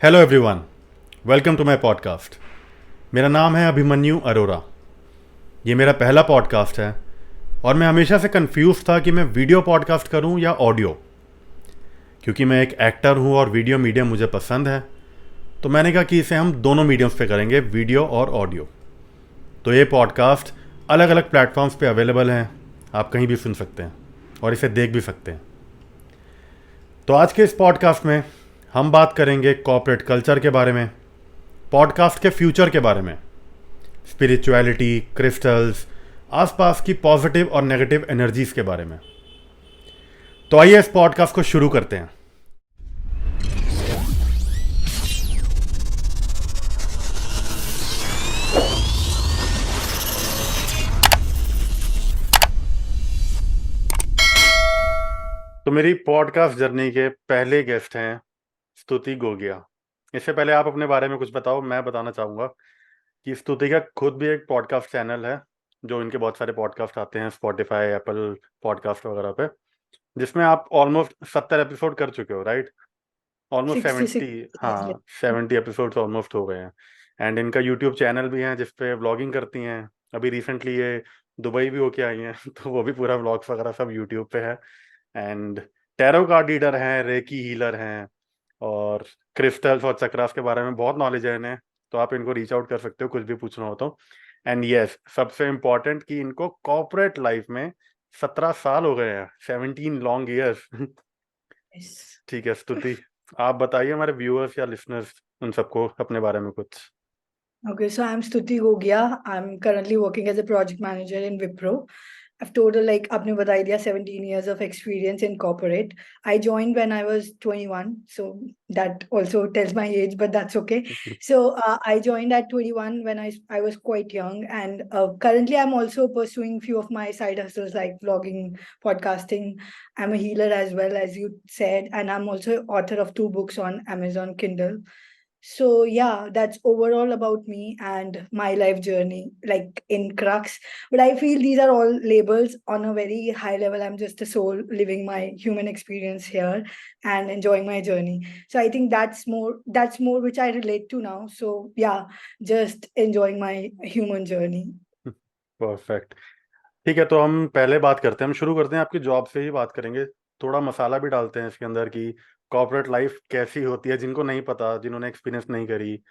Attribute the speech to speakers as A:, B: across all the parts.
A: Hello everyone, welcome to my podcast. मेरा नाम है अभिमन्यु अरोरा। ये मेरा पहला पॉडकास्ट है और मैं हमेशा से कंफ्यूज था कि मैं वीडियो पॉडकास्ट करूं या ऑडियो, क्योंकि मैं एक एक्टर हूं और वीडियो मीडियम मुझे पसंद है। तो मैंने कहा कि इसे हम दोनों मीडियम्स पे करेंगे, वीडियो और ऑडियो। तो ये पॉडकास्ट अलग अलग प्लेटफॉर्म्स पे अवेलेबल हैं, आप कहीं भी सुन सकते हैं और इसे देख भी सकते हैं। तो आज के इस पॉडकास्ट में हम बात करेंगे कॉर्पोरेट कल्चर के बारे में, पॉडकास्ट के फ्यूचर के बारे में, स्पिरिचुअलिटी, क्रिस्टल्स, आसपास की पॉजिटिव और नेगेटिव एनर्जीज के बारे में। तो आइए इस पॉडकास्ट को शुरू करते हैं। तो मेरी पॉडकास्ट जर्नी के पहले गेस्ट हैं स्तुति गोगिया। इससे पहले आप अपने बारे में कुछ बताओ। मैं बताना चाहूँगा कि स्तुति का खुद भी एक पॉडकास्ट चैनल है, जो इनके बहुत सारे पॉडकास्ट आते हैं स्पॉटिफाई, एप्पल पॉडकास्ट वगैरह पे, जिसमें आप ऑलमोस्ट 70 एपिसोड कर चुके हो, राइट? ऑलमोस्ट
B: 66
A: 70, हाँ 70 एपिसोड्स ऑलमोस्ट हो गए हैं। एंड इनका यूट्यूब चैनल भी है जिसपे व्लॉगिंग करती हैं। अभी रिसेंटली ये दुबई भी होके आई हैं तो वो भी पूरा व्लॉग्स वगैरह सब यूट्यूब पे है। एंड टैरो कार्ड रीडर हैं, रेकी हीलर हैं, और क्रिस्टल्स और चक्रास के बारे में बहुत नॉलेज है इन्हें। तो आप इनको रीच आउट कर सकते हो कुछ भी पूछना हो तो। एंड यस, सबसे इम्पोर्टेंट कि इनको कॉर्पोरेट लाइफ में 17 साल हो गए हैं, 17 लॉन्ग ईयर्स। ठीक है स्तुति, आप बताइए हमारे व्यूअर्स या लिसनर्स उन सबको अपने बारे में कुछ।
B: Okay, so I'm Stuti Gogia. I'm currently working as a project manager in Wipro. I've total like आपने बता ही दिया 17 years of experience in corporate. I joined when I was 21, so that also tells my age, but that's okay. So I joined at 21 when I was quite young, and currently I'm also pursuing few of my side hustles like vlogging, podcasting. I'm a healer as well, as you said, and I'm also author of 2 books on Amazon Kindle. So yeah, that's overall about me and my life journey, like in crux. But I feel these are all labels on a very high level. I'm just a soul living my human experience here and enjoying my journey. So I think that's more which I relate to now. So yeah, just enjoying my human journey.
A: Perfect. ठीक है, तो हम पहले बात करते हैं, हम शुरू करते हैं आपकी जॉब से ही बात करेंगे। थोड़ा मसाला भी डालते हैं इसके अंदर कि कॉर्पोरेट लाइफ कैसी होती है, जिनको नहीं पता, जिन्होंने एक्सपीरियंस नहीं करी।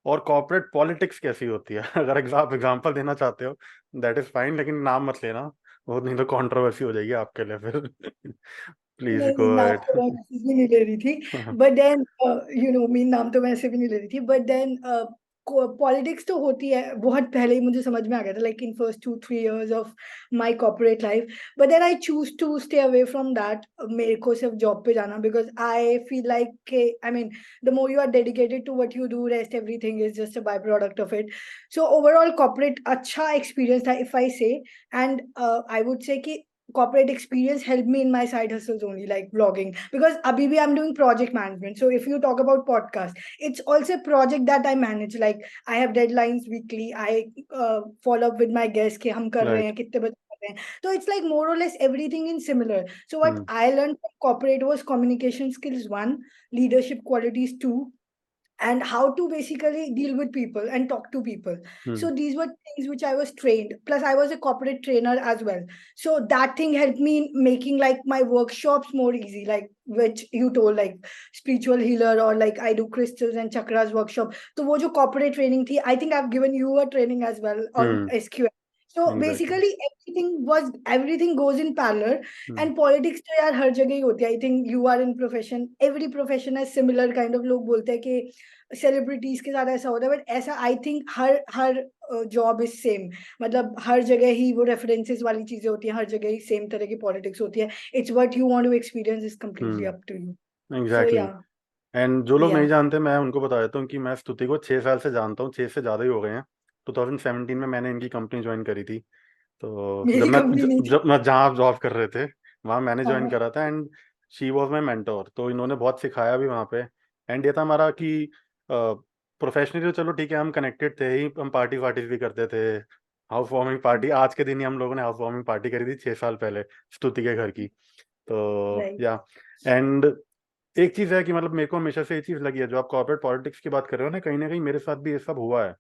A: और कॉर्पोरेट पॉलिटिक्स कैसी होती है अगर आप एग्जांपल देना चाहते हो दैट इज फाइन, लेकिन नाम मत लेना, वो नहीं तो कंट्रोवर्सी हो जाएगी आपके लिए फिर। प्लीज
B: नहीं,
A: गो
B: नाम
A: अहेड।
B: तो मैं मैसेज भी नहीं ले रही थी, बट देन मीन नाम तो मैं ऐसे भी नहीं ले रही थी, बट देन पॉलिटिक्स तो होती है। बहुत पहले ही मुझे समझ में आ गया था, like in first 2-3 years of my corporate life, but then I choose to stay away from that. मेरे को सिर्फ जॉब पे जाना, because I feel like I mean the more you are dedicated to what you do, rest everything is just a byproduct of it. सो overall corporate अच्छा experience था, if I say. And I would से कि corporate experience helped me in my side hustles only, like vlogging, because abhi bhi I'm doing project management. So if you talk about podcast, it's also a project that I manage. Like I have deadlines weekly. I follow up with my guests कि हम कर रहे
A: right.
B: हैं, कितने बजे कर रहे हैं. So it's like more or less everything in similar. So what
A: hmm.
B: I learned from corporate was communication skills one, leadership qualities two, and how to basically deal with people and talk to people.
A: Hmm.
B: So these were things which I was trained. Plus, I was a corporate trainer as well. So that thing helped me in making like my workshops more easy, like which you told, like spiritual healer or like I do crystals and chakras workshop. So wo jo corporate training thi, I think I've given you a training as well on
A: hmm.
B: SQL. So
A: exactly.
B: basically everything goes in parallel.
A: Hmm.
B: And politics तो यार हर जगह ही होती है. I think you are in profession. Every profession has similar kind of, लोग बोलते हैं कि celebrities के साथ ऐसा होता है, बट ऐसा I think her her job is same. मतलब हर जगह ही वो रेफरेंसेस वाली चीजें होती हैं, हर जगह ही सेम तरह की पॉलिटिक्स होती है. It's what you want to experience is completely up to you. So
A: exactly.
B: या
A: एंड जो लोग
B: या
A: नहीं जानते, मैं उनको बता देता हूँ कि मैं स्तुति को 6 साल से जानता हूँ, 6 से ज़्यादा ही हो गए हैं। 2017 में मैंने इनकी कंपनी ज्वाइन करी थी। तो
B: मेरी कंपनी नहीं थी.
A: जब मैं जहाँ आप जॉब कर रहे थे वहाँ मैंने ज्वाइन
B: हाँ.
A: करा था। And she was my mentor, तो इन्होंने बहुत सिखाया भी वहाँ पे। एंड ये था हमारा कि प्रोफेशनली तो चलो ठीक है, हम कनेक्टेड थे ही, हम पार्टी वार्टीज भी करते थे। हाउस वार्मिंग पार्टी आज के दिन ही हम लोगों ने हाउस वार्मिंग पार्टी करी थी 6 साल पहले स्तुति के घर की। तो
B: राइट.
A: या, एंड एक चीज है कि मतलब मेरे को हमेशा से ये चीज लगी है, जो आप कॉर्पोरेट पॉलिटिक्स की बात कर रहे हो ना, कहीं ना कहीं मेरे साथ भी ये सब हुआ है।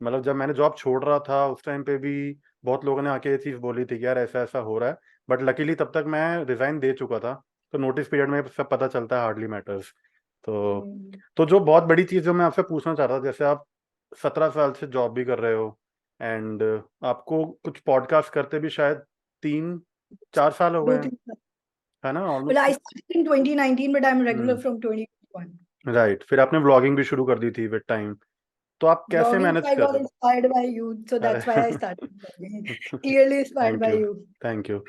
A: मतलब जब मैंने जॉब छोड़ रहा था उस टाइम पे भी बहुत लोगों ने आके ये चीज बोली थी कि यार ऐसा ऐसा हो रहा है, बट लकीली तब तक मैं रिजाइन दे चुका था, तो नोटिस पीरियड में सब पता चलता है, हार्डली मैटर्स। तो
B: हम्म,
A: तो जो बहुत बड़ी चीज जो मैं आपसे पूछना चाह रहा था, जैसे आप 17 साल से जॉब भी कर रहे हो, एंड आपको कुछ पॉडकास्ट करते भी शायद 3-4 साल हो गए
B: दो
A: हैं,
B: तीन
A: है ना,
B: Well, I
A: almost.
B: started in 2019, but I'm regular
A: hmm.
B: from 2021.
A: Right, फिर आपने व्लॉगिंग भी शुरू कर दी थी विद टाइम, तो आप कैसे
B: Vlogging,
A: मैनेज
B: I
A: कर
B: got
A: रहे हो?
B: inspired by you, so
A: अरे
B: that's why I started vlogging. Clearly inspired
A: thank
B: by
A: you,
B: you.
A: Thank you.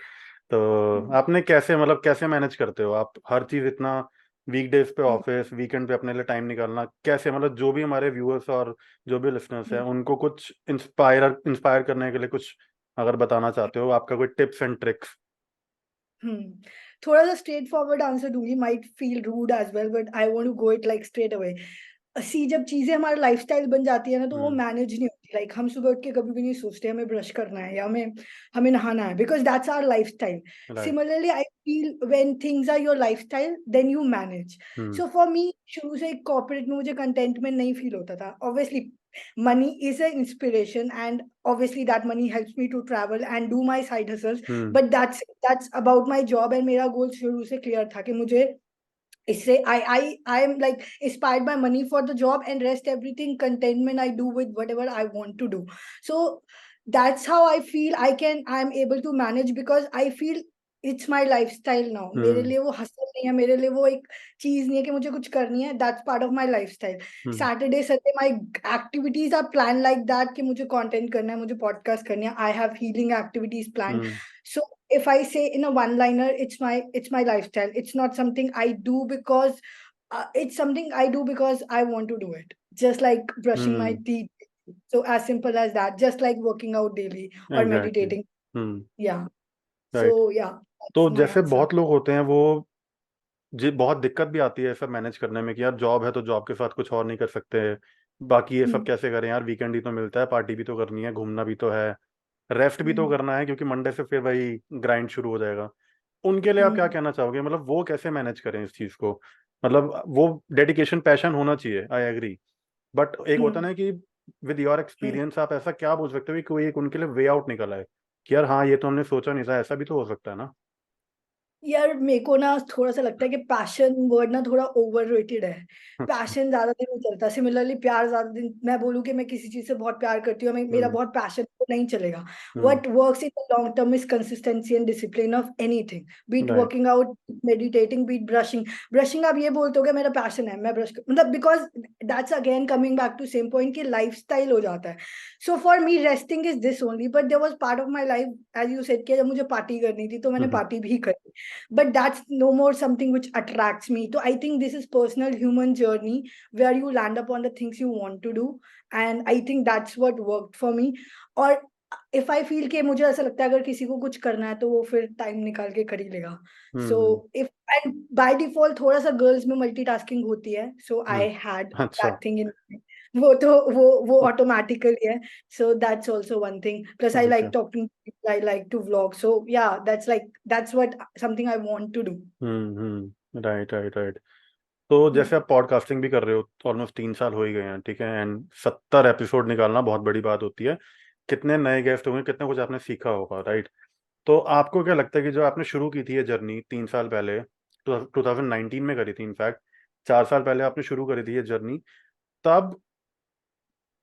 A: तो
B: Hmm.
A: आपने कैसे, मतलब कैसे मैनेज करते हो आप हर चीज इतना, वीकडेज पे
B: Hmm.
A: ऑफिस, वीकेंड पे अपने लिए टाइम निकालना कैसे, मतलब जो भी हमारे व्यूअर्स और जो भी लिसनर्स हैं
B: Hmm.
A: उनको कुछ इंस्पायर इंस्पायर करने के लिए कुछ अगर बताना चाहते हो, आपका कोई टिप्स एंड ट्रिक्स।
B: Hmm. थोड़ा सा स्ट्रेट फॉरवर्ड आंसर दूंगी, might feel rude as well, but I want to go it like straight away. See, जब चीजें हमारा लाइफस्टाइल बन जाती है ना, तो वो
A: हम्म।
B: मैनेज नहीं होती। लाइक हम सुबह उठ के कभी भी नहीं सोचते हमें ब्रश करना है या हमें हमें नहाना है, because that's our lifestyle.
A: Right.
B: Similarly I feel when things are your lifestyle then you manage.
A: Hmm.
B: So for me, शुरू से एक कॉर्पोरेट में मुझे कंटेंटमेंट नहीं फील होता था। Obviously money is an inspiration, and obviously that money helps me to travel and do my side hustles,
A: hmm.
B: but that's about my job। and मेरा गोल शुरू से क्लियर था कि मुझे इससे I am like inspired by money for the job, and rest everything contentment I do with whatever I want to do. So that's how I feel I'm able to manage, because I feel it's my lifestyle now। मेरे
A: हम्म।
B: लिए वो hustle नहीं है, मेरे लिए वो एक चीज नहीं है कि मुझे कुछ करनी है। That's part of my lifestyle.
A: Hmm.
B: Saturday Sunday my activities are plan like that, कि मुझे कंटेंट करना है, मुझे पॉडकास्ट करनी है। I have healing activities plan.
A: Hmm.
B: So if I say in a one liner, it's my lifestyle. It's not something I do because it's something I do because I want to do it. Just like brushing my
A: hmm.
B: teeth. So as simple as that. Just like working out daily or
A: exactly.
B: meditating.
A: Hmm.
B: Yeah. So
A: right.
B: yeah,
A: तो
B: that's my
A: जैसे
B: answer.
A: बहुत लोग होते हैं वो, जी बहुत दिक्कत भी आती है सब मैनेज करने में कि यार जॉब है तो जॉब के साथ कुछ और नहीं कर सकते, बाकी ये सब
B: Hmm.
A: कैसे करें यार, वीकेंड ही तो मिलता है, पार्टी भी तो करनी है, घूमना भी तो है, रेस्ट भी तो
B: Hmm.
A: करना है, क्योंकि मंडे से फिर वही ग्राइंड शुरू हो जाएगा। उनके लिए आप क्या
B: Hmm.
A: कहना चाहोगे, मतलब वो कैसे मैनेज करें इस चीज को? मतलब वो डेडिकेशन, पैशन होना चाहिए, आई एग्री, बट एक होता
B: Hmm.
A: ना कि विद योर
B: Hmm.
A: एक्सपीरियंस आप ऐसा क्या बोल सकते हो कि कोई एक उनके लिए वे आउट निकल आए कि यार हाँ ये तो हमने सोचा नहीं था, ऐसा भी तो हो सकता है ना।
B: यार मेरे को ना थोड़ा सा लगता है कि पैशन वर्ड ना थोड़ा ओवररेटेड है।
A: अच्छा।
B: पैशन ज्यादा दिन नहीं चलता। सिमिलरली प्यार ज्यादा दिन, मैं बोलूँ कि मैं किसी चीज से बहुत प्यार करती हूँ, मेरा
A: हम्म।
B: बहुत पैशन, तो नहीं चलेगा।
A: Hmm.
B: What works in the long term is consistency and discipline of anything, be it
A: right.
B: Working out, meditating, be it brushing. Brushing आप ये बोलते हो कि मेरा पैशन है, मैं ब्रश मतलब, because that's again coming back to same point कि लाइफ स्टाइल हो जाता है। So for me resting is this only, but there was part of my life, as you said, कि जब मुझे पार्टी करनी थी तो मैंने
A: हम्म।
B: पार्टी भी करी। But that's no more something which attracts me. So I think this is personal human journey where you land upon the things you want to do, and I think that's what worked for me. Or if I feel कि मुझे ऐसा लगता है अगर किसी को कुछ करना है तो वो फिर टाइम निकाल के कर ही लेगा। So
A: hmm.
B: if, and by default थोड़ा सा गर्ल्स में मल्टीटास्किंग होती है, so I
A: हम्म।
B: had
A: अच्छा।
B: that thing in me। वो ऑटोमेटिकली है। So that's also one thing. Plus I
A: okay.
B: like talking, I like to vlog. So yeah, that's what something I want to do.
A: Right, right, right. तो
B: Hmm.
A: जैसे आप podcasting भी कर रहे हो, almost 3 साल हो ही गए हैं, ठीक है, एंड 70 एपिसोड निकालना बहुत बड़ी बात होती है, कितने नए गेस्ट होंगे, कितना कुछ आपने सीखा होगा, राइट? तो आपको क्या लगता है कि जो आपने शुरू की थी ये जर्नी 3 साल पहले, 2019 में करी थी इनफैक्ट, 4 साल पहले आपने शुरू करी थी ये जर्नी, तब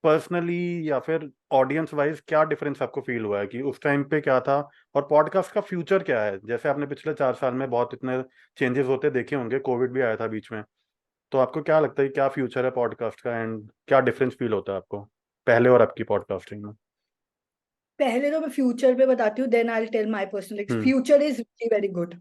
A: पर्सनली या फिर ऑडियंस वाइज क्या डिफरेंस आपको फील हुआ है कि उस टाइम पे क्या था, और पॉडकास्ट का फ्यूचर क्या है? जैसे आपने पिछले 4 साल में बहुत इतने चेंजेस होते देखे होंगे, कोविड भी आया था बीच में, तो आपको क्या लगता है कि क्या फ्यूचर है पॉडकास्ट का, एंड क्या डिफरेंस फील होता है आपको पहले और आपकी पॉडकास्टिंग में?
B: पहले तो मैं फ्यूचर पे बताती हूँ, then I tell my personal.
A: Hmm.
B: Future is very very good.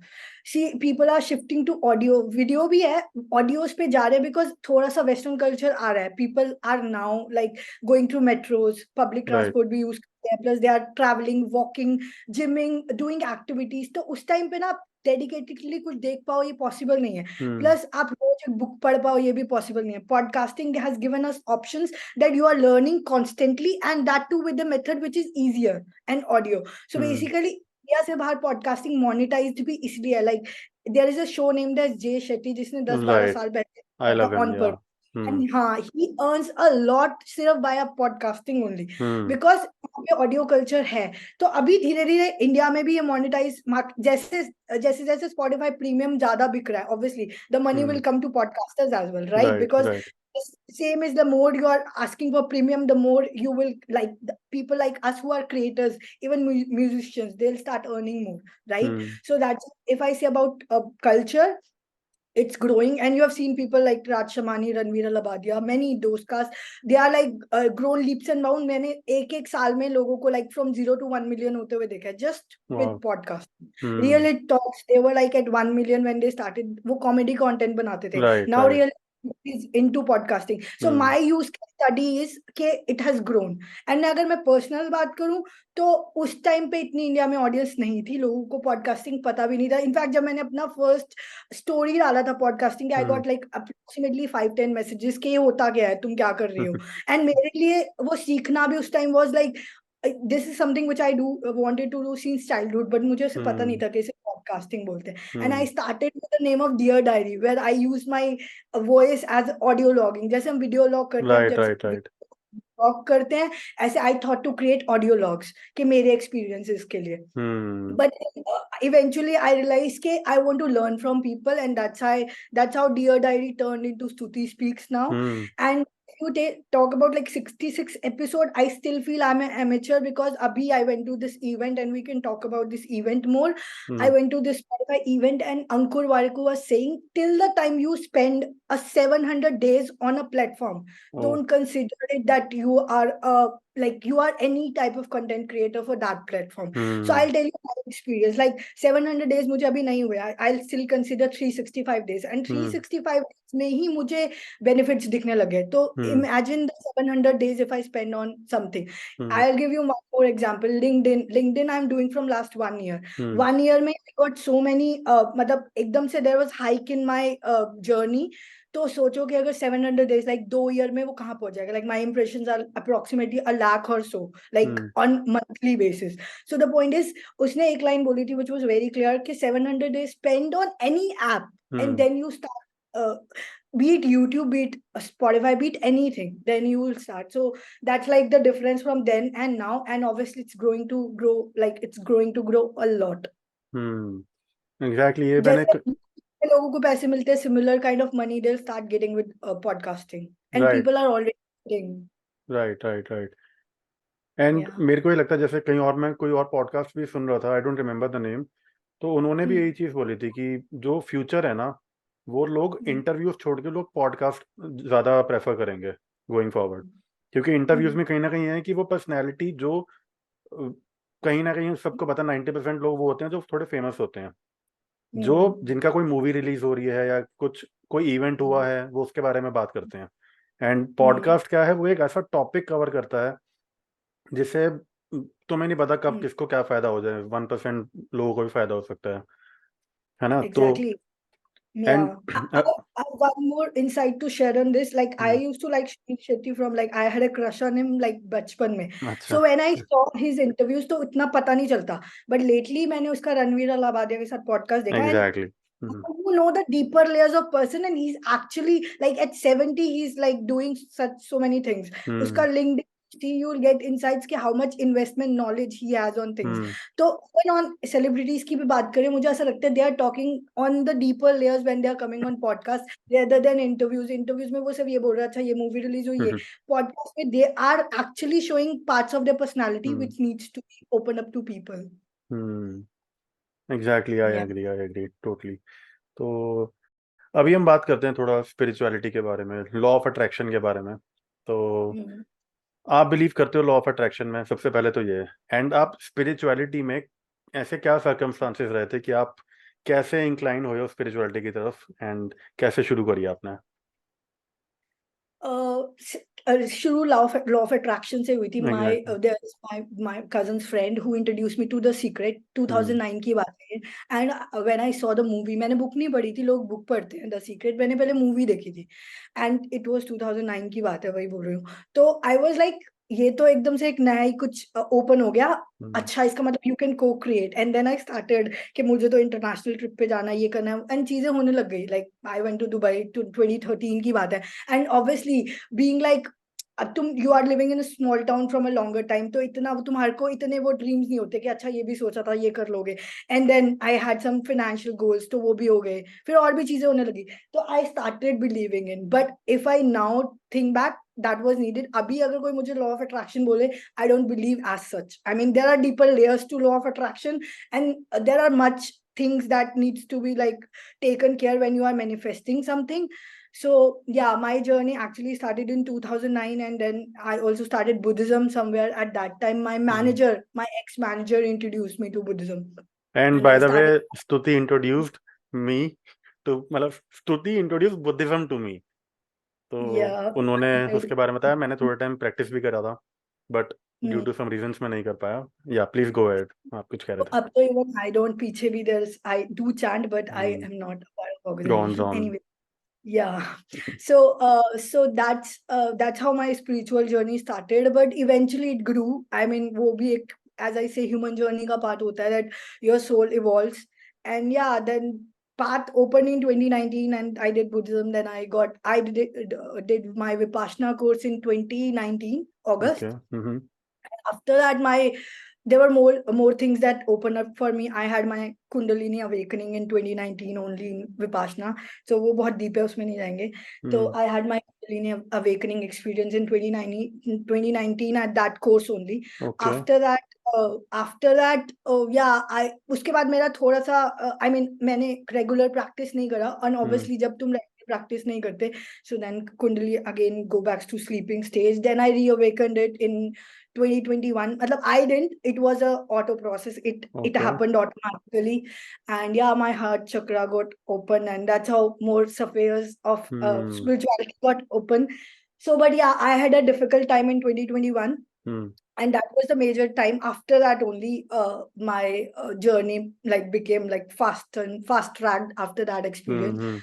B: See, people are shifting to audio, video भी है, ऑडियोज पे जा रहे हैं, बिकॉज थोड़ा सा वेस्टर्न कल्चर आ रहा है। People are now like going through metros, public
A: right.
B: Transport भी यूज करते हैं, plus they are travelling, walking, gymming, doing activities. तो उस टाइम पे ना आप डेडिकेटेडली कुछ देख पाओ, ये पॉसिबल नहीं है।
A: हम्म।
B: प्लस आप रोज एक बुक पढ़ पाओ, ये भी पॉसिबल नहीं है। Podcasting has given us options that you are learning constantly, and that too with the method which is easier and audio. So
A: hmm.
B: basically India से बाहर पॉडकास्टिंग मोनेटाइज्ड भी इसलिए है। Like there is a show named as Jay Shetty जिसने 10-12
A: right,
B: साल पहले
A: आई
B: किया था
A: लव हिम,
B: On
A: या।
B: Purpose. And हाँ, he earns a lot सिर्फ by a podcasting only,
A: hmm,
B: because यहाँ पे ऑडियो कल्चर है. तो अभी धीरे धीरे इंडिया में भी ये मोनेटाइज, जैसे जैसे जैसे स्पॉटिफाई प्रीमियम ज्यादा बिक रहा है, obviously the money will come to podcasters as well, right?
A: Right,
B: because
A: right,
B: same is the more you are asking for premium, the more you will, like the people like us who are creators, even musicians, they'll start earning more, right? So that's, if I say about culture, it's growing. And you have seen people like Raj Shamani, Ranveer Labadia, many those casts, they are like grown leaps and bounds. मैंने एक साल में लोगों को like from 0 to 1 million होते हुए देखा है, just with
A: वाह,
B: podcast. Real It Talks, they were like at 1 million when they started. वो comedy content बनाते थे.
A: Right,
B: Now
A: right,
B: Real is into podcasting. So my use case study is कि it has grown. And अगर मैं personal बात करूं, तो उस टाइम पे इतनी इंडिया में ऑडियंस नहीं थी, लोगों को पॉडकास्टिंग पता भी नहीं था. इनफैक्ट जब मैंने अपना फर्स्ट स्टोरी डाला था podcasting, I got like approximately 5-10 messages कि ये होता क्या है, तुम क्या कर रही हो. एंड मेरे लिए वो सीखना भी उस time was like, this is something which I do wanted to do since childhood, but मुझे उसे पता नहीं था कि इसे पॉडकास्टिंग बोलते हैं. And I started with the name of dear diary, where I use my voice as audio logging. जैसे हम वीडियो लॉग करते हैं,
A: राइट,
B: जैसे
A: राइट, राइट,
B: लॉग करते हैं, ऐसे I thought to create audio logs कि मेरे एक्सपीरियंसेस के लिए. But eventually I realized कि I want to learn from people, and that's how Dear Diary turned into Stuti Speaks now. And if you talk about like 66 episode, I still feel I'm an amateur, because abhi I went to this event, and we can talk about this event more. I went to this Spotify event, and Ankur Warikoo was saying, till the time you spend a 700 days on a platform, don't consider it that you are like you are any type of content creator for that platform. So I'll tell you my experience. Like 700 days मुझे अभी नहीं हुआ. I'll still consider 365 days. And 365 days में ही मुझे benefits दिखने लगे. तो imagine the 700 days if I spend on something. I'll give you one more example. LinkedIn I'm doing from last 1 year. 1 year में I got so many मतलब एकदम से there was hike in my journey. तो सोचो कि अगर 700 days like 2 year में वो कहाँ पहुंच जाएगा. Like my impressions are approximately 1 lakh or so, like on monthly basis. So the point is, उसने एक line बोली थी which was very clear कि 700 days spend on any app, and then you start be it YouTube, be it Spotify, be it anything, then you will start. So that's like the difference from then and now, and obviously it's growing to grow, like it's growing to grow a lot.
A: Exactly, ये मैंने
B: जैसे लोगों को पैसे मिलते हैं, similar kind of money they'll start getting with podcasting, and
A: right,
B: people are already getting.
A: Right, right, right. And
B: Yeah.
A: मेरे को ये लगता है जैसे कहीं और, मैं कोई और पॉडकास्ट भी सुन रहा था, I don't remember the name, तो उन्होंने भी यही चीज़ बोली थी कि जो फ्यूचर है ना, वो लोग इंटरव्यूज छोड़ के लोग पॉडकास्ट ज़्यादा प्रेफर करेंगे गोइंग फॉरवर्ड. क्योंकि इंटरव्यूज में कहीं ना कहीं है कि वो पर्सनैलिटी जो कहीं ना कहीं सबको पता 90% लोग वो होते हैं जो थोड़े फेमस होते हैं, जो जिनका कोई मूवी रिलीज हो रही है या कुछ कोई इवेंट हुआ है, वो उसके बारे में बात करते हैं. एंड पॉडकास्ट क्या है, वो एक ऐसा टॉपिक कवर करता है जिससे तुम्हें नहीं पता कब किसको क्या फायदा हो जाए. 1% लोगों को भी फायदा हो सकता है ना?
B: Exactly. Yeah.
A: And
B: I have one more insight to share on this. Like I used to like Shri Shetty from, like I had a crush on him like बचपन में.
A: अच्छा,
B: So when I saw his interviews, तो इतना पता नहीं चलता. But lately मैंने उसका रणवीर अलाबादिया के साथ podcast देखा, and
A: exactly.
B: you know the deeper layers of person, and he's actually like at 70 he's like doing so many things. Uska LinkedIn, you will get insights कि how much investment knowledge he has on things. तो when on celebrities की भी बात करें, मुझे ऐसा लगता है they are talking on the deeper layers when they are coming on podcast rather than interviews में वो सिर्फ ये बोल रहा अच्छा ये movie release हुई है. Podcast में they are actually showing parts of their personality which needs to be opened up to people.
A: Exactly, I
B: Yeah.
A: Agree, I agree totally. तो अभी हम बात करते हैं थोड़ा स्पिरिचुअलिटी के बारे में, लॉ ऑफ अट्रैक्शन के बारे में. तो आप बिलीव करते हो लॉ ऑफ अट्रैक्शन में? सबसे पहले तो ये है. एंड आप स्पिरिचुअलिटी में ऐसे क्या सर्कमस्टांसेस रहे थे कि आप कैसे इंक्लाइन हुए हो स्पिरिचुअलिटी की तरफ, एंड कैसे शुरू करी आपने?
B: शुरू लॉ ऑफ अट्रैक्शन से हुई थी.
A: Exactly.
B: There is my cousin's friend who introduced me to the secret. 2009 की बात है. And when I saw the movie, मैंने बुक नहीं पढ़ी थी, लोग बुक पढ़ते हैं द सीक्रेट, मैंने पहले मूवी देखी थी. एंड इट वाज 2009 की बात है, वही बोल रही हूँ. तो आई वाज लाइक ये तो एकदम से एक नया ही कुछ ओपन हो गया।
A: हम्म,
B: अच्छा, इसका मतलब you can co-create, and then I started कि मुझे तो इंटरनेशनल ट्रिप पे जाना है, ये करना है, एंड चीजें होने लग गई। Like I went to Dubai, to 2013 की बात है। एंड ऑब्वियसली बीइंग लाइक, अब तुम you are living in small town from a longer time, तो इतना वो तुम्हारे को इतने वो ड्रीम्स नहीं होते कि अच्छा ये भी सोचा था ये कर लोगे। And then I had some financial goals, तो वो भी हो गए, फिर और भी चीजें होने लगी। तो I started believing in, but if I now think back, that was needed. अभी अगर कोई मुझे लॉ ऑफ अट्रैक्शन बोले, I don't believe as such. I mean, there are deeper layers to law of attraction, and there are much things that needs to be like taken care when you are manifesting something. So yeah, my journey actually started in 2009, and then I also started Buddhism somewhere at that time. My
A: hmm.
B: manager, my ex-manager introduced me to Buddhism,
A: and
B: and
A: by
B: I
A: the वे,
B: started.
A: Stuti introduced me to, मतलब Stuti introduce Buddhism to me. तो
B: Yeah.
A: उन्होंने
B: I-
A: उसके बारे में बताया, मैंने थोड़े टाइम प्रैक्टिस भी करा था, but due
B: Hmm.
A: To some reasons मैं नहीं कर पाया। या प्लीज गो अहेड, आप कुछ कह रहे थे।
B: Up to even I don't पीछे भी there's I do chant, but I
A: hmm,
B: am not a part of
A: gone
B: organization
A: on.
B: anyway. Yeah. So that's how my spiritual journey started, but eventually it grew. I mean, वो भी एक, as I say, human journey का part होता है, that your soul evolves. And yeah, then path opened in 2019, and I did Buddhism. Then I did my Vipassana course in 2019
A: okay.
B: August. After that, my there were more things that opened up for me. I had my Kundalini awakening in 2019 only in Vipassana. So वो बहुत deep है, उसमें नहीं जाएंगे. तो I had my Kundalini awakening experience in 2019 at that course only.
A: Okay.
B: After that, yeah, I उसके बाद मेरा थोड़ा सा I mean, मैंने regular practice नहीं करा, and obviously जब तुम regular practice नहीं करते, so then Kundalini again go back to sleeping stage. Then I reawakened it in 2021. मतलब I didn't, it was a auto process, it
A: okay.
B: happened automatically. And yeah, my heart chakra got open, and that's how more spheres of
A: hmm.
B: spirituality got open. So but yeah, I had a difficult time in 2021,
A: hmm.
B: and that was the major time. After that only my journey like became like fast tracked after that experience.
A: Hmm.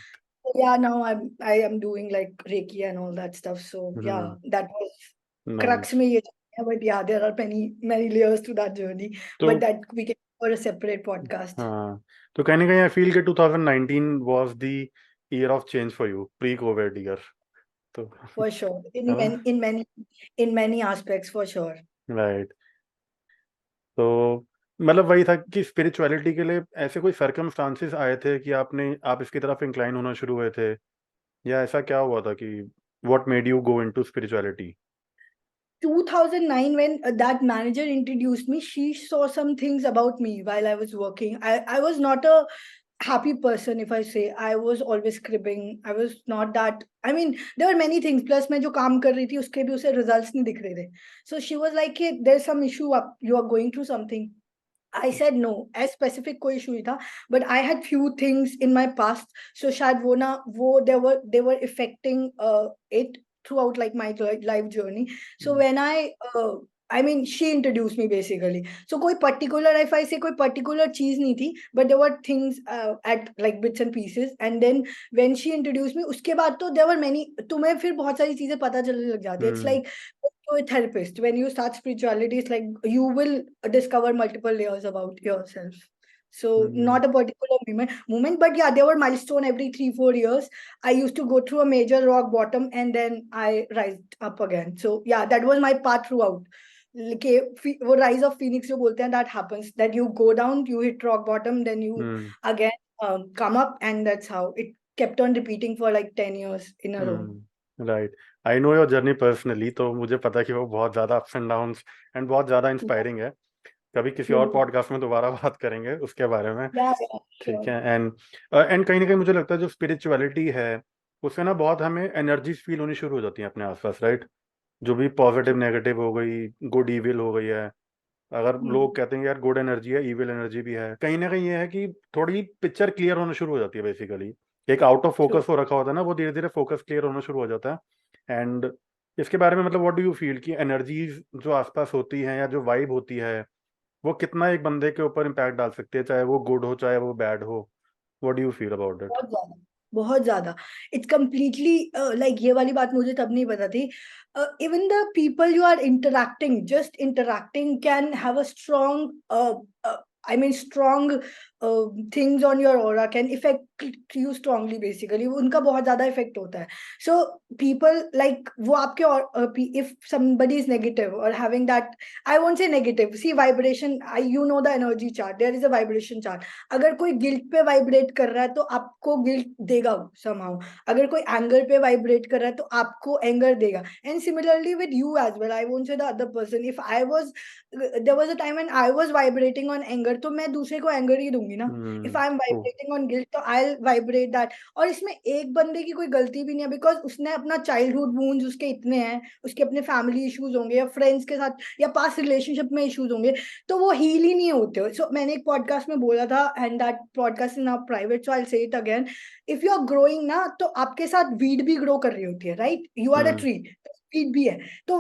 B: So yeah, now I am doing like Reiki and all that stuff. So yeah, that was crux
A: nice.
B: में ये journey है, but yeah, there are many layers to that journey,
A: तो
B: but that we can for a separate podcast.
A: हाँ, तो कहीं ना कहीं I feel कि 2019 was the year of change for you, pre Covid year. तो
B: For sure,
A: है ना?
B: in many aspects, for sure.
A: Right. तो मतलब वही था कि स्पिरिचुअलिटी के लिए ऐसे कोई सर्कमस्टांसेस आए थे कि आप इसकी तरफ इंक्लाइन होना शुरू हुए थे, या ऐसा क्या हुआ था कि what made you go into spirituality?
B: 2009, when that manager introduced me, she saw some things about me while I was working. I was not a happy person, if I say. I was always cribbing. I was not that. I mean, there were many things. Plus, मैं जो काम कर रही थी उसके भी उसे results नहीं दिख रहे थे. So she was like, "Hey, there's some issue up. You are going through something." I said no. As specific कोई issue नहीं था, but I had few things in my past. So शायद वो ना वो they were affecting it throughout like my life journey. So when I mean, she introduced me basically. So कोई particular, if I say कोई particular चीज नहीं थी, but there were things at like bits and pieces. And then when she introduced me, उसके बाद तो there were many. तुम्हें फिर बहुत सारी चीजें पता चलने लग जाती है. It's like to a therapist. When you start spirituality, it's like you will discover multiple layers about yourself. So not a particular moment, but yeah, there were milestone every 3-4 years. I used to go through a major rock bottom, and then I rise up again. So yeah, that was my path throughout. Okay, वो rise of phoenix जो बोलते हैं, that happens, that you go down, you hit rock bottom, then you again come up, and that's how it kept on repeating for like 10 years in a row.
A: Right. I know your journey personally, तो मुझे पता है कि वो बहुत ज़्यादा ups and downs and बहुत ज़्यादा इंस्पायरिंग है। कभी किसी और
B: True.
A: पॉडकास्ट में दोबारा बात करेंगे उसके बारे में।
B: Yeah,
A: ठीक
B: sure.
A: है। एंड कहीं ना कहीं मुझे लगता है जो स्पिरिचुअलिटी है उससे ना बहुत हमें एनर्जीज फील होनी शुरू हो जाती हैं अपने आसपास, राइट? जो भी पॉजिटिव नेगेटिव हो गई, गुड इविल हो गई है। अगर लोग कहते हैं यार गुड एनर्जी है, इविल एनर्जी भी है, कहीं ना कहीं ये है कि थोड़ी पिक्चर क्लियर होना शुरू हो जाती है बेसिकली। एक आउट ऑफ
B: True.
A: फोकस हो रखा होता है ना, वो धीरे धीरे फोकस क्लियर होना शुरू हो जाता है। एंड इसके बारे में मतलब व्हाट डू यू फील कि एनर्जीज जो आसपास होती हैं या जो वाइब होती है वो कितना एक बंदे के ऊपर इम्पैक्ट डाल सकती है, चाहे वो गुड हो चाहे वो बैड हो? What do you feel about it?
B: बहुत ज्यादा बहुत ज्यादा. इट्स कम्प्लीटली लाइक ये वाली बात मुझे तब नहीं पता थी. Even the people you are interacting, just interacting can have a strong, I mean strong things on your aura can affect you strongly basically. उनका बहुत ज्यादा इफेक्ट होता है. So people like वो आपके if somebody is negative or having that, I won't say negative, see vibration, you know the energy chart, there is a vibration chart. अगर कोई guilt पे वाइब्रेट कर रहा है तो आपको गिल्ट देगा वो somehow. अगर कोई एंगर पे वाइब्रेट कर रहा है तो आपको एंगर देगा. And similarly with you as well, I won't say the other person. If I was, there was a time when I was vibrating on anger, तो मैं दूसरे को एंगर ही दूंगी ना. If I am
A: true.
B: Vibrating on guilt तो I will vibrate that. और इसमें एक बंदे की कोई गलती भी नहीं है, बिकॉज उसने अपना चाइल्डहुड वूंड्स उसके इतने हैं, उसके अपने फैमिली इश्यूज होंगे या फ्रेंड्स के साथ या पास्ट रिलेशनशिप में इश्यूज होंगे, तो वो हील ही नहीं होते. सो मैंने एक पॉडकास्ट में बोला था, and that podcast is now private, so I will say it again. If you are growing ना, तो आपके साथ वीड भी ग्रो कर रही होती है, right? You are a tree, weed भी है. तो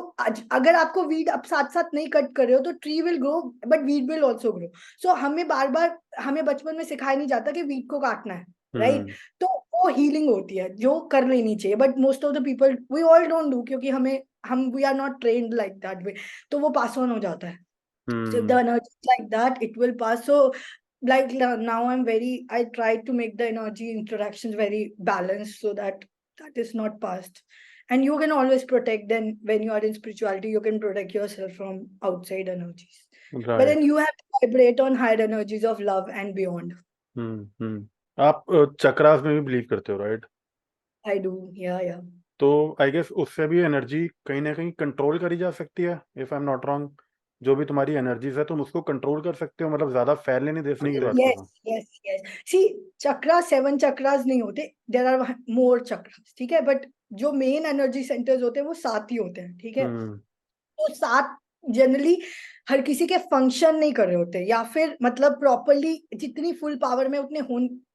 B: अगर आपको वीड आप साथ साथ नहीं कट कर रहे हो तो tree will grow, but weed will also grow. So हमें बार बार, हमें बचपन में सिखाया नहीं जाता कि वीड को काटना है, राइट? तो वो हीलिंग होती है जो कर लेनी चाहिए, but most of the people we all don't do, क्योंकि हम we are not trained like that way. तो वो पास ऑन हो जाता है. So if the energy is like that, it will pass. So like now I try to make the energy interactions very balanced so that that is not passed. And you can always protect, then when you are in spirituality, you can protect yourself from outside energies. But then
A: right.
B: you have to vibrate on higher energies of love and beyond.
A: आप चक्रास में भी believe करते हो, right?
B: I do. Yeah, yeah.
A: तो I guess उससे भी energy कहीं ना कहीं कंट्रोल करी जा सकती है, if I am not wrong. जो भी तुम्हारी एनर्जीज है तुम उसको कंट्रोल कर सकते हो, मतलब ज्यादा फैलने नहीं देने की बात कर
B: Yes,
A: रहा हूँ।
B: yes, yes. See, चक्रा 7 चक्रास नहीं होते, देर आर मोर चक्रास, ठीक है? बट जो मेन एनर्जी सेंटर्स होते हैं वो 7 ही होते हैं, ठीक है?
A: हम्म।
B: तो 7 जनरली हर किसी के फंक्शन नहीं कर रहे होते, या फिर मतलब प्रॉपरली जितनी फुल पावर में उतने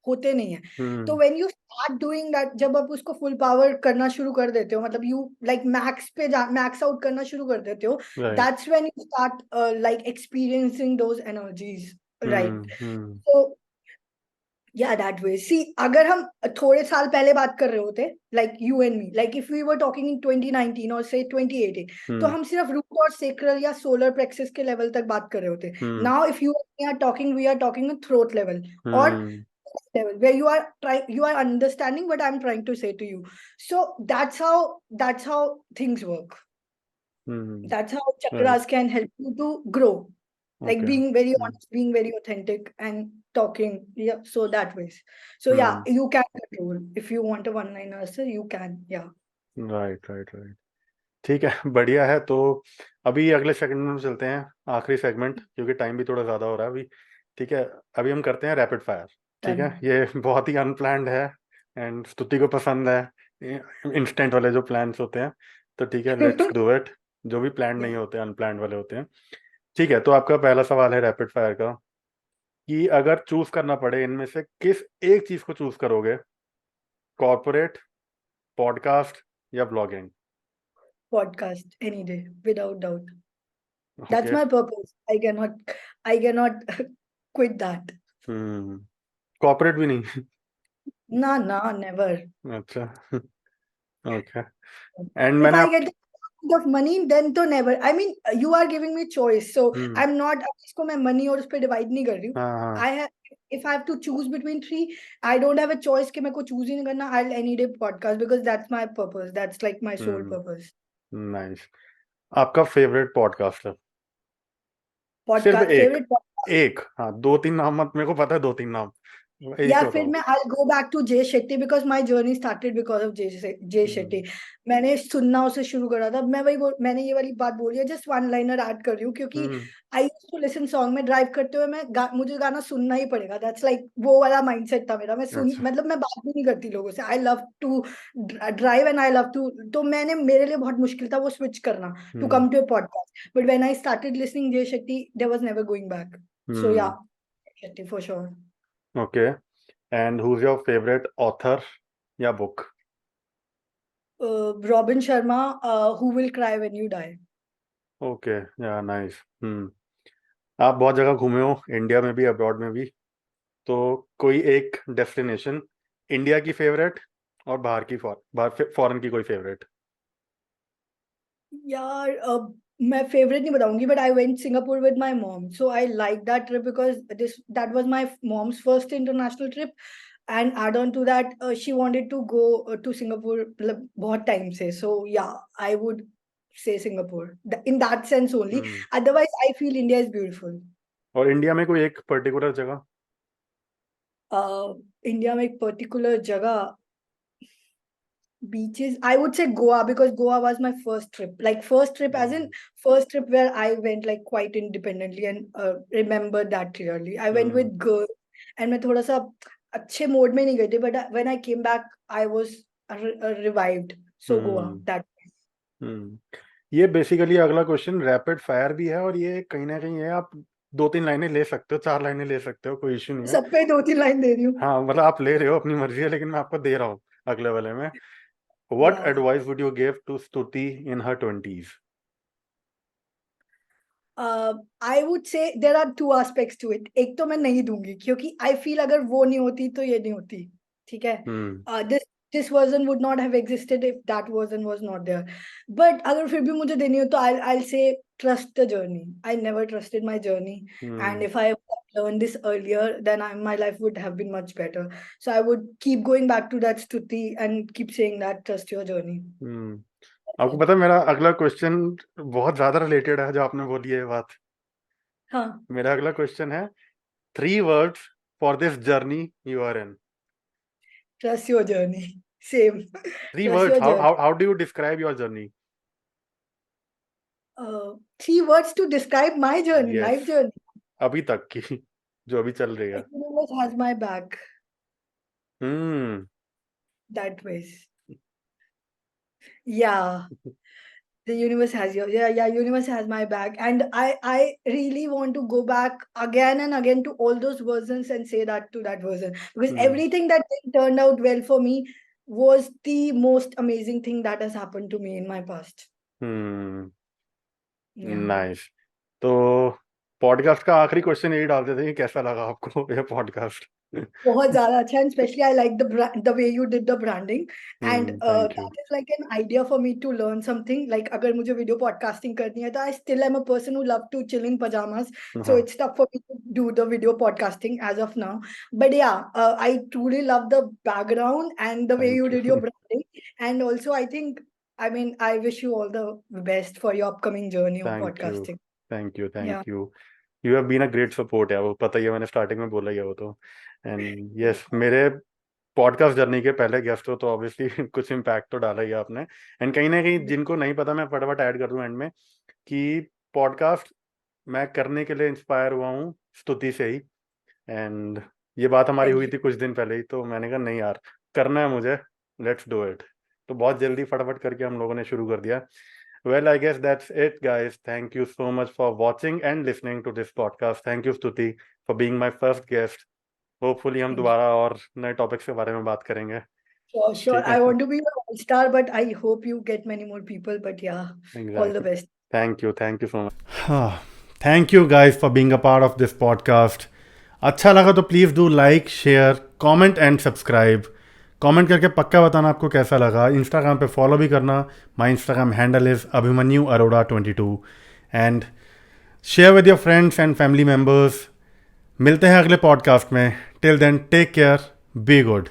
B: होते नहीं है. तो when you start doing that, जब आप उसको फुल पावर करना शुरू कर देते हो, मतलब यू लाइक मैक्स आउट करना शुरू कर देते हो,
A: right.
B: That's when you start like experiencing those energies, right?
A: Hmm.
B: तो या दैट वे. सी, अगर हम थोड़े साल पहले बात कर रहे होते, like you and me, like if we were talking in 2019 और से 2018, तो हम सिर्फ रूट और सेक्रल या सोलर प्लेक्सस के लेवल तक बात कर रहे होते. Now if you are talking, we are talking throat level और level where you are understanding what I'm trying to say to you. So that's how things work. That's how
A: right.
B: chakras can help you to grow, like
A: okay.
B: being very honest, being very authentic, and talking. Yeah, so that ways. So yeah, you can control. If you want a one-line answer, you can. Yeah.
A: Right right right. ठीक है, बढ़िया है। तो अभी अगले segment में चलते हैं, आखिरी सेगमेंट, क्योंकि टाइम भी थोड़ा ज़्यादा हो रहा है अभी। ठीक है, अभी हम करते हैं रैपिड फायर। ठीक है,
B: Done.
A: ये बहुत ही अनप्लान्ड है एंड स्तुति को पसंद है इंस्टेंट वाले जो प्लान्स होते हैं। तो ठीक है, लेट्स डू इट। जो भी प्लान नहीं
B: Yeah.
A: होते, अनप्लान्ड वाले होते हैं। ठीक है, तो आपका पहला सवाल है रैपिड फायर का, कि अगर चूज करना पड़े इनमें से किस एक चीज को चूज करोगे, कॉर्पोरेट, पॉडकास्ट या blogging?
B: Podcast any day, without doubt. That's
A: okay.
B: my purpose. I cannot quit that.
A: Corporate भी नहीं?
B: Nah, nah, never.
A: अच्छा। ओके। एंड
B: If
A: मैंने
B: I
A: आप
B: get the amount of money, then to never. I mean, you are giving me choice, so
A: hmm.
B: I'm not. अब इसको मैं money और उस पे divide नहीं कर रही हूँ.
A: हाँ हाँ।
B: I have, if I have to choose between three, I don't have a choice कि मैं को choose ही नहीं करना. I'll any day podcast because that's my purpose. That's like my sole purpose.
A: Nice. आपका फेवरेट पॉडकास्ट है? सिर्फ
B: Podcast
A: एक?
B: favorite podcast.
A: एक, हाँ, दो तीन नाम मत, मेरे को पता है दो तीन नाम, एक
B: या
A: ही
B: फिर
A: बताओ।
B: मैं I'll go back to Jay Shetty because my journey started because of Jay Shetty. मैंने सुनना उसे शुरू करा था. मैंने ये वाली बात बोली है, जस्ट वन लाइनर ऐड कर रही हूँ, क्योंकि I used to listen song में ड्राइव करते हुए. मुझे गाना सुनना ही पड़ेगा. दैट्स लाइक वो वाला माइंडसेट था मेरा.
A: अच्छा।
B: मतलब मैं बात भी नहीं करती लोगों से. I love to drive and I love to. तो मेरे लिए बहुत मुश्किल था वो स्विच करना to come to a podcast. But when I started listening Jay Shetty, there was never going back. So yeah, Shetty for sure.
A: Okay. And who is your favourite author या book?
B: Robin Sharma, Who Will Cry When You Die.
A: Okay, yeah nice. आप बहुत जगह घूमे हो, India में भी, abroad में भी। तो कोई एक डेस्टिनेशन इंडिया की फेवरेट और बाहर की फॉरेन की कोई फेवरेट?
B: यार मैं फेवरेट नहीं बताऊंगी, but I went Singapore with my mom, so I like that trip because this that was my mom's first international trip, and add on to that she wanted to go to Singapore मतलब बहुत time से, so yeah I would say Singapore in that sense only.
A: Hmm.
B: Otherwise, I feel India is beautiful.
A: और India में कोई एक particular जगह?
B: India में एक पर्टिकुलर जगह, beaches, I would say Goa, because Goa was my first trip, like first trip as in first trip where I went like quite independently, and remember that clearly. I went
A: hmm.
B: with girls, and मैं थोड़ा सा अच्छे mode में नहीं गई थी, but when I came back I was revived. So Goa,
A: hmm.
B: that.
A: हम्म। ये basically अगला क्वेश्चन रैपिड फायर भी है, और ये कहीं ना कहीं है, आप 2-3 लाइनें ले सकते हो, 4 लाइनें ले सकते हो, कोई इश्यू नहीं है।
B: सब पे 2-3 लाइन दे रही हूँ।
A: हाँ मतलब आप ले रहे हो, अपनी मर्जी है, लेकिन मैं आपको दे रहा हूँ अगले वाले में। What
B: Yeah.
A: Advice would you give to Stuti in her 20s?
B: I would say there are two aspects to it. एक तो मैं नहीं दूंगी क्योंकि आई फील अगर वो नहीं होती तो ये नहीं होती, ठीक है।
A: Hmm.
B: This version would not have existed if that version was not there. But अगर फिर भी मुझे देनी हो तो I say trust the journey. I never trusted my journey, and
A: hmm.
B: If I learned this earlier, then my life would have been much better. So I would keep going back to that Stuti and keep saying that trust your journey.
A: हम्म। आपको पता है मेरा अगला question बहुत ज्यादा related है, जो आपने बोली है ये बात।
B: हाँ,
A: मेरा अगला क्वेश्चन है 3 words for this journey you are in.
B: trust your journey. Same.
A: Three
B: Trust
A: words
B: your journey.
A: How do you describe your journey?
B: 3 words to describe my journey,
A: yes,
B: life journey.
A: अभी तक की जो अभी चल रही है।
B: The universe has my back.
A: Hmm.
B: That ways. Yeah, the universe has your, yeah, universe has my back, and I really want to go back again and again to all those versions and say that to that version, because
A: hmm.
B: everything that turned out well for me was the most amazing thing that has happened to me in my past.
A: Hmm.
B: Yeah.
A: Nice. तो podcast का आखिरी question यही डाल देते हैं कि कैसा लगा आपको ये पॉडकास्ट?
B: बहुत ज़्यादा अच्छा, and especially I like the way you did the branding, and
A: thank you.
B: that is like an idea for me to learn something. Like अगर मुझे video podcasting करनी है तो I still am a person who love to chill in pajamas, so
A: हाँ,
B: it's tough for me to do the video podcasting as of now. But yeah, I truly love the background and the way you
A: thank
B: did your
A: you.
B: branding, and also I think, I mean, I wish you all the best for your upcoming journey of
A: thank you.
B: podcasting.
A: Thank you.
B: Yeah.
A: Thank you. You have been a great support है, वो पता ही है, मैंने starting में बोला ही है वो तो। एंड यस, मेरे पॉडकास्ट जर्नी के पहले गेस्ट हो तो ऑब्वियसली कुछ इम्पैक्ट तो डाला ही है आपने। एंड कहीं ना कहीं जिनको नहीं पता, मैं फटाफट ऐड कर दूं एंड में कि पॉडकास्ट मैं करने के लिए इंस्पायर हुआ हूँ स्तुति से ही। एंड ये बात हमारी
B: Thank
A: हुई
B: you.
A: थी कुछ दिन पहले ही, तो मैंने कहा नहीं यार, करना है मुझे, लेट्स डू इट। तो बहुत जल्दी फटाफट करके हम लोगों ने शुरू कर दिया। Well, I guess that's it, guys. Thank you so much for watching and listening to this podcast. Thank you, Stuti, for being my first guest. Hopefully, हम
B: Thank you.
A: दोबारा और नए टॉपिक्स के बारे में बात करेंगे।
B: Sure.
A: ठीक है?
B: I want to be a all-star, but I hope you get many more people. But yeah, all the
A: Exactly.
B: best.
A: Thank you. Thank you so much. Thank you, guys, for being a part of this podcast. अच्छा लगा तो please do like, share, comment and subscribe. Comment करके पक्का बताना आपको कैसा लगा। Instagram पे फॉलो भी करना। My Instagram handle is Abhimanyu Arora 22 and share with your friends and family members. मिलते हैं अगले पॉडकास्ट में। Till then take care, be good.